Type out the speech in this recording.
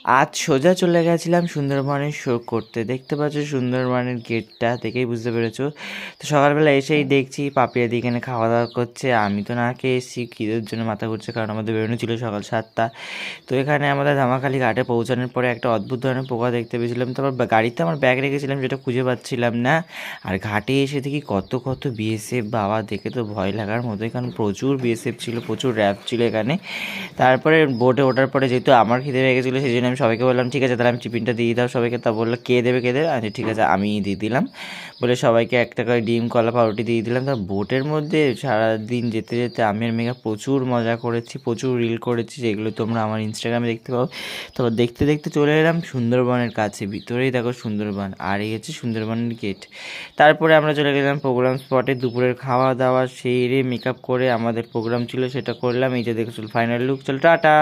আজ সোজা চলে গেছিলাম সুন্দরবনের শো করতে। দেখতে পাচ্ছ সুন্দরবনের গেটটা দেখেই বুঝতে পেরেছো। তো সকালবেলা এসেই দেখছি পাপিয়াদি এখানে খাওয়া দাওয়া করছে। আমি তো না খেয়ে এসেছি, খিদের জন্য মাথা ঘুরছে, কারণ আমাদের বেরোনো ছিল সকাল 7টা। তো এখানে আমাদের ধামাখালি ঘাটে পৌঁছানোর পরে একটা অদ্ভুত ধরনের পোকা দেখতে পেয়েছিলাম। তারপর গাড়িতে আমার ব্যাগ রেখেছিলাম, যেটা খুঁজে পাচ্ছিলাম না। আর ঘাটে এসে দেখি কত কত বিএসএফ, বাবা দেখে তো ভয় লাগার মতোই, কারণ প্রচুর বিএসএফ ছিল, প্রচুর র্যাব ছিল এখানে। তারপরে বোটে ওঠার পরে যেহেতু আমার খিদে পেয়ে গেছিলো, সেই জন্য আমি সবাইকে বললাম ঠিক আছে তাহলে আমি টিফিনটা দিয়ে দাও সবাইকে। তা বললো কে দেবে কে দেবে, আচ্ছা ঠিক আছে আমি দিয়ে দিলাম বলে সবাইকে একটা করে ডিম কলা পাউরুটি দিয়ে দিলাম। তার বোটের মধ্যে সারাদিন যেতে যেতে আমি আর মেঘা প্রচুর মজা করেছি, প্রচুর রিল করেছি, যেগুলো তোমরা আমার ইনস্টাগ্রামে দেখতে পাও। তারপর দেখতে দেখতে চলে এলাম সুন্দরবনের কাছে, ভিতরেই দেখো সুন্দরবন, আর এই হচ্ছে সুন্দরবনের গেট। তারপরে আমরা চলে গেলাম প্রোগ্রাম স্পটে, দুপুরের খাওয়া দাওয়া সেরে মেকআপ করে আমাদের প্রোগ্রাম ছিল সেটা করলাম। এই যে দেখো ফাইনাল লুক, চল টাটা।